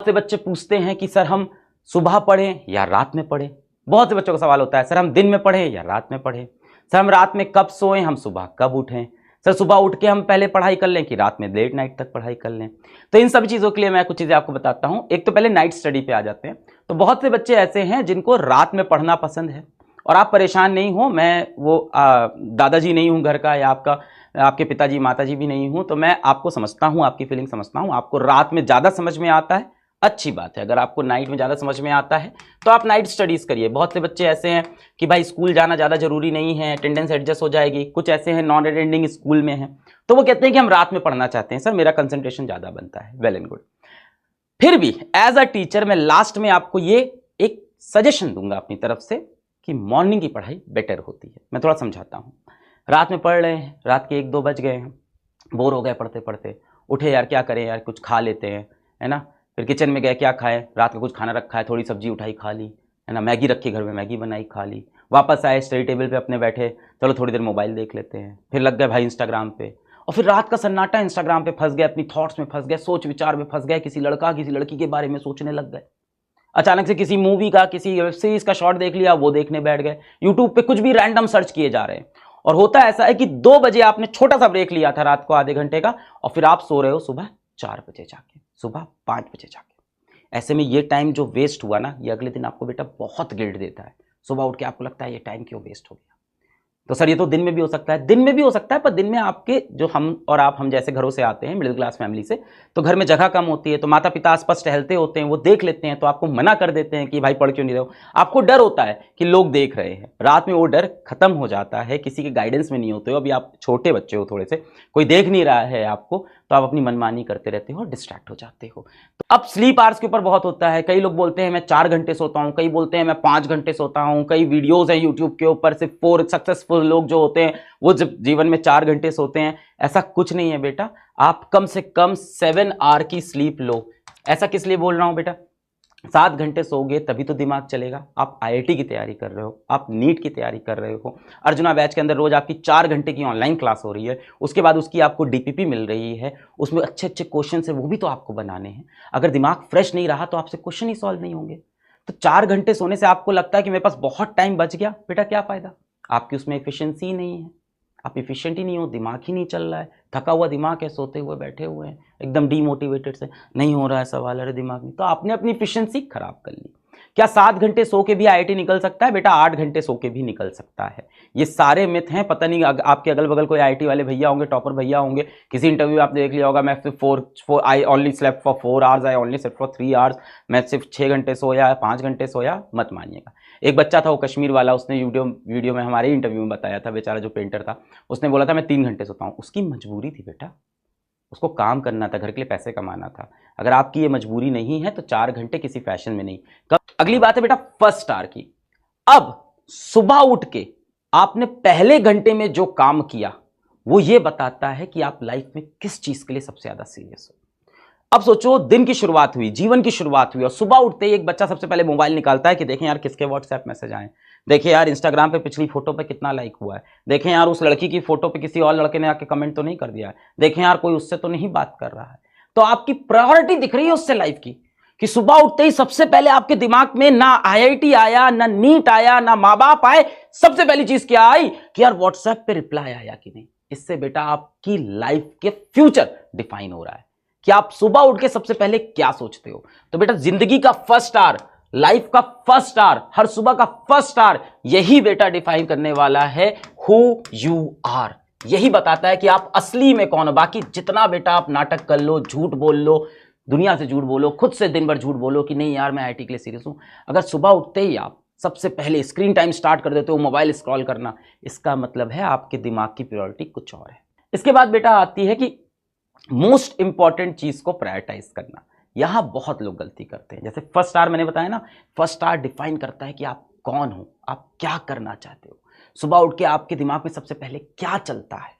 से बच्चे पूछते हैं कि सर हम सुबह पढ़ें या रात में पढ़ें। बहुत से बच्चों का सवाल होता है सर हम दिन में पढ़ें या रात में पढ़ें, सर हम रात में कब सोएं, हम सुबह कब उठें, सर सुबह उठ के हम पहले पढ़ाई कर लें कि रात में लेट नाइट तक पढ़ाई कर लें। तो इन सभी चीज़ों के लिए मैं कुछ चीज़ें आपको बताता हूं। एक तो पहले नाइट स्टडी पे आ जाते हैं। तो बहुत से बच्चे ऐसे हैं जिनको रात में पढ़ना पसंद है, और आप परेशान नहीं हो, मैं वो दादाजी नहीं हूँ घर का, या आपके पिताजी माताजी भी नहीं हूँ, तो मैं आपको समझता हूँ, आपकी फीलिंग समझता हूँ। आपको रात में ज़्यादा समझ में आता है, अच्छी बात है। अगर आपको नाइट में ज़्यादा समझ में आता है तो आप नाइट स्टडीज़ करिए। बहुत से बच्चे ऐसे हैं कि भाई स्कूल जाना ज़्यादा जरूरी नहीं है, अटेंडेंस एडजस्ट हो जाएगी। कुछ ऐसे हैं नॉन अटेंडिंग स्कूल में हैं, तो वो कहते हैं कि हम रात में पढ़ना चाहते हैं, सर मेरा कंसंट्रेशन ज़्यादा बनता है। Well and good. फिर भी एज अ टीचर मैं लास्ट में आपको ये एक सजेशन दूंगा अपनी तरफ से कि मॉर्निंग की पढ़ाई बेटर होती है। मैं थोड़ा समझाता हूँ। रात में पढ़ रहे हैं, रात के 1-2 बज गए हैं, बोर हो गए पढ़ते पढ़ते, उठे यार क्या करें यार, कुछ खा लेते हैं, है ना। फिर किचन में गए, क्या खाएं, रात में कुछ खाना रखा है, थोड़ी सब्जी उठाई खा ली, है ना, मैगी रखी घर में, मैगी बनाई खा ली। वापस आए स्टडी टेबल पे अपने बैठे, चलो थोड़ी देर मोबाइल देख लेते हैं, फिर लग गए भाई इंस्टाग्राम पे, और फिर रात का सन्नाटा, इंस्टाग्राम पे फंस गए, अपनी थॉट्स में फंस गए, सोच विचार में फंस गए, किसी लड़का किसी लड़की के बारे में सोचने लग गए। अचानक से किसी मूवी का, किसी वेब सीरीज का शॉर्ट देख लिया, वो देखने बैठ गए। यूट्यूब पे कुछ भी रैंडम सर्च किए जा रहे हैं। और होता ऐसा है कि 2 बजे आपने छोटा सा ब्रेक लिया था रात को आधे घंटे का, और फिर आप सो रहे हो सुबह 4 बजे जाके, सुबह 5 बजे जाके। ऐसे में ये टाइम जो वेस्ट हुआ ना, ये अगले दिन आपको बेटा बहुत गिल्ट देता है। सुबह उठ के आपको लगता है ये टाइम क्यों वेस्ट हो गया। तो सर ये तो दिन में भी हो सकता है, दिन में भी हो सकता है, पर दिन में आपके जो हम और आप, हम जैसे घरों से आते हैं, मिडिल क्लास फैमिली से, तो घर में जगह कम होती है, तो माता पिता आसपास टहलते होते हैं, वो देख लेते हैं, तो आपको मना कर देते हैं कि भाई पढ़ क्यों नहीं रहे हो। आपको डर होता है कि लोग देख रहे हैं। रात में वो डर खत्म हो जाता है, किसी के गाइडेंस में नहीं होते हो। अभी आप छोटे बच्चे हो, थोड़े से कोई देख नहीं रहा है आपको, तो आप अपनी मनमानी करते रहते हो और डिस्ट्रैक्ट हो जाते हो। तो अब स्लीप आवर्स के ऊपर बहुत होता है। कई लोग बोलते हैं मैं 4 घंटे सोता हूं, कई बोलते हैं मैं 5 घंटे सोता हूं। कई वीडियोस हैं यूट्यूब के ऊपर, सिर्फ 4 सक्सेसफुल लोग जो होते हैं वो जब जीवन में 4 घंटे सोते हैं। ऐसा कुछ नहीं है बेटा, आप कम से कम 7 आवर की स्लीप लो। ऐसा किस लिए बोल रहा हूं बेटा, 7 घंटे सोओगे तभी तो दिमाग चलेगा। आप आईआईटी की तैयारी कर रहे हो, आप नीट की तैयारी कर रहे हो, अर्जुना बैच के अंदर रोज आपकी 4 घंटे की ऑनलाइन क्लास हो रही है, उसके बाद उसकी आपको डीपीपी मिल रही है, उसमें अच्छे अच्छे क्वेश्चन है, वो भी तो आपको बनाने हैं। अगर दिमाग फ्रेश नहीं रहा तो आपसे क्वेश्चन ही सॉल्व नहीं होंगे। तो 4 घंटे सोने से आपको लगता है कि मेरे पास बहुत टाइम बच गया, बेटा क्या फायदा, आपकी उसमें एफिशिएंसी ही नहीं है, आप एफिशिएंट ही नहीं हो, दिमाग ही नहीं चल रहा है, थका हुआ दिमाग है, सोते हुए बैठे हुए हैं, एकदम डीमोटिवेटेड से, नहीं हो रहा है सवाल, अरे दिमाग में, तो आपने अपनी एफिशिएंसी खराब कर ली। क्या 7 घंटे सो के भी आईआईटी निकल सकता है बेटा? 8 घंटे सो के भी निकल सकता है। ये सारे मिथ हैं। पता नहीं आपके अगल बगल कोई आईआईटी वाले भैया होंगे, टॉपर भैया होंगे, किसी इंटरव्यू में आपने देख लिया होगा, मैं सिर्फ I only slept for 4 hours, I only slept for 3 hours, मैं सिर्फ 6 घंटे सोया, 5 घंटे सोया। मत मानिएगा। एक बच्चा था वो कश्मीर वाला, उसने वीडियो में हमारे इंटरव्यू में बताया था, बेचारा जो पेंटर था, उसने बोला था मैं 3 घंटे सोता हूँ। उसकी मजबूरी थी बेटा, उसको काम करना था, घर के लिए पैसे कमाना था। अगर आपकी ये मजबूरी नहीं है तो 4 घंटे किसी फैशन में नहीं। अगली बात है बेटा फर्स्ट आवर की। अब सुबह उठ के आपने पहले घंटे में जो काम किया वो ये बताता है कि आप लाइफ में किस चीज के लिए सबसे ज्यादा सीरियस हो। अब सोचो, दिन की शुरुआत हुई, जीवन की शुरुआत हुई, और सुबह उठते ही एक बच्चा सबसे पहले मोबाइल निकालता है कि देखें यार किसके व्हाट्सएप मैसेज आए, देखें यार इंस्टाग्राम पे पिछली फोटो पे कितना लाइक हुआ है, देखें यार उस लड़की की फोटो पे किसी और लड़के ने आके कमेंट तो नहीं कर दिया है, देखें यार कोई उससे तो नहीं बात कर रहा है। तो आपकी प्रायोरिटी दिख रही है उससे लाइफ की, कि सुबह उठते ही सबसे पहले आपके दिमाग में ना आईआईटी आया, ना नीट आया, ना माँ बाप आए, सबसे पहली चीज क्या आई कि यार व्हाट्सएप पे रिप्लाई आया कि नहीं। इससे बेटा आपकी लाइफ के फ्यूचर डिफाइन हो रहा है कि आप सुबह उठ के सबसे पहले क्या सोचते हो। तो बेटा जिंदगी का फर्स्ट आवर, लाइफ का फर्स्ट आवर, हर सुबह का फर्स्ट आवर, यही बेटा डिफाइन करने वाला है हु यू आर। यही बताता है कि आप असली में कौन हो। बाकी जितना बेटा आप नाटक कर लो, झूठ बोल लो, दुनिया से झूठ बोलो, खुद से दिन भर झूठ बोलो कि नहीं यार मैं आईआईटी के लिए सीरियस हूं, अगर सुबह उठते ही आप सबसे पहले स्क्रीन टाइम स्टार्ट कर देते हो मोबाइल स्क्रॉल करना, इसका मतलब है आपके दिमाग की प्रायोरिटी कुछ और है। इसके बाद बेटा आती है कि मोस्ट इंपॉर्टेंट चीज को प्रायोरिटाइज करना। यहां बहुत लोग गलती करते हैं। जैसे फर्स्ट आवर मैंने बताया ना, फर्स्ट आवर डिफाइन करता है कि आप कौन हो, आप क्या करना चाहते हो। सुबह उठ के आपके दिमाग में सबसे पहले क्या चलता है,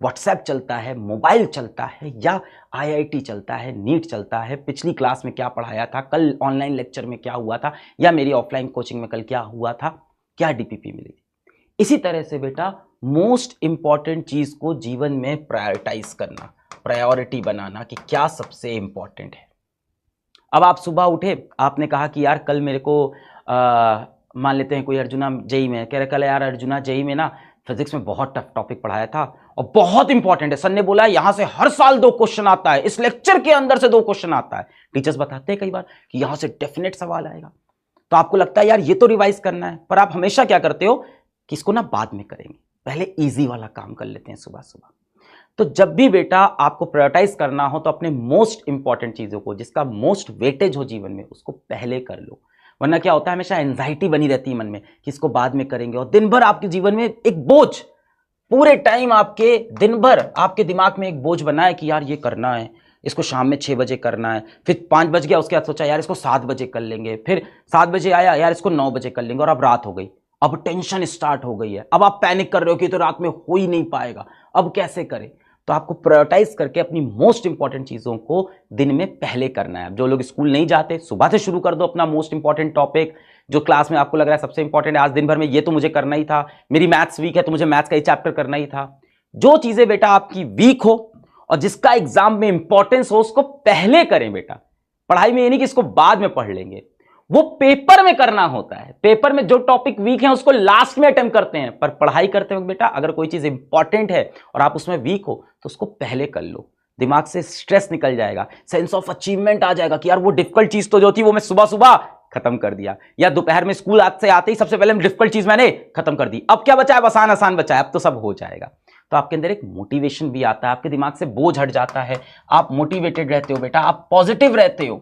व्हाट्सएप चलता है, मोबाइल चलता है, या आईआईटी चलता है, नीट चलता है, पिछली क्लास में क्या पढ़ाया था, कल ऑनलाइन लेक्चर में क्या हुआ था, या मेरी ऑफलाइन कोचिंग में कल क्या हुआ था, क्या डीपीपी मिली थी। इसी तरह से बेटा मोस्ट इंपॉर्टेंट चीज को जीवन में प्रायोरिटाइज करना, प्रायोरिटी बनाना कि क्या सबसे इंपॉर्टेंट है। अब आप सुबह उठे, आपने कहा कि यार कल मेरे को मान लेते हैं कोई अर्जुना जेई में कह रहे, कल यार अर्जुना जेई में ना फिजिक्स में बहुत टफ टॉपिक पढ़ाया था और बहुत इंपॉर्टेंट है, सर ने बोला यहां से हर साल 2 क्वेश्चन आता है, इस लेक्चर के अंदर से 2 क्वेश्चन आता है। टीचर्स बताते हैं कई बार कि यहां से डेफिनेट सवाल आएगा, तो आपको लगता है यार ये तो रिवाइज करना है, पर आप हमेशा क्या करते हो कि इसको ना बाद में करेंगे, पहले इजी वाला काम कर लेते हैं सुबह सुबह। तो जब भी बेटा आपको प्रायोरिटाइज करना हो तो अपने मोस्ट इंपॉर्टेंट चीजों को, जिसका मोस्ट वेटेज हो जीवन में, उसको पहले कर लो। वरना क्या होता है, हमेशा एंजाइटी बनी रहती है मन में कि इसको बाद में करेंगे, और दिन भर आपके जीवन में एक बोझ, पूरे टाइम आपके दिन भर आपके दिमाग में एक बोझ बना है कि यार ये करना है, इसको शाम में 6 बजे करना है, फिर 5 बज गया, उसके बाद सोचा यार इसको 7 बजे कर लेंगे, फिर 7 बजे आया यार इसको 9 बजे कर लेंगे, और अब रात हो गई, अब टेंशन स्टार्ट हो गई है, अब आप पैनिक कर रहे हो कि तो रात में हो ही नहीं पाएगा, अब कैसे करें। तो आपको प्रायोरिटाइज करके अपनी मोस्ट इंपॉर्टेंट चीजों को दिन में पहले करना है। जो लोग स्कूल नहीं जाते, सुबह से शुरू कर दो अपना मोस्ट इंपॉर्टेंट टॉपिक, जो क्लास में आपको लग रहा है सबसे इंपॉर्टेंट है, आज दिन भर में ये तो मुझे करना ही था, मेरी मैथ्स वीक है तो मुझे मैथ्स का ही चैप्टर करना ही था। जो चीजें बेटा आपकी वीक हो और जिसका एग्जाम में इंपॉर्टेंस हो, उसको पहले करें बेटा। पढ़ाई में ये नहीं कि इसको बाद में पढ़ लेंगे, वो पेपर में करना होता है। पेपर में जो टॉपिक वीक है उसको लास्ट में अटेम्प्ट करते हैं, पर पढ़ाई करते वक्त बेटा अगर कोई चीज इंपॉर्टेंट है और आप उसमें वीक हो तो उसको पहले कर लो, दिमाग से स्ट्रेस निकल जाएगा, सेंस ऑफ अचीवमेंट आ जाएगा कि यार वो डिफिकल्ट चीज तो जो थी वो मैं सुबह सुबह खत्म कर दिया, या दोपहर में स्कूल से आते ही सबसे पहले डिफिकल्ट चीज मैंने खत्म कर दी, अब क्या बचा है, आसान आसान बचा है, अब तो सब हो जाएगा। तो आपके अंदर एक मोटिवेशन भी आता है, आपके दिमाग से बोझ हट जाता है, आप मोटिवेटेड रहते हो बेटा, आप पॉजिटिव रहते हो।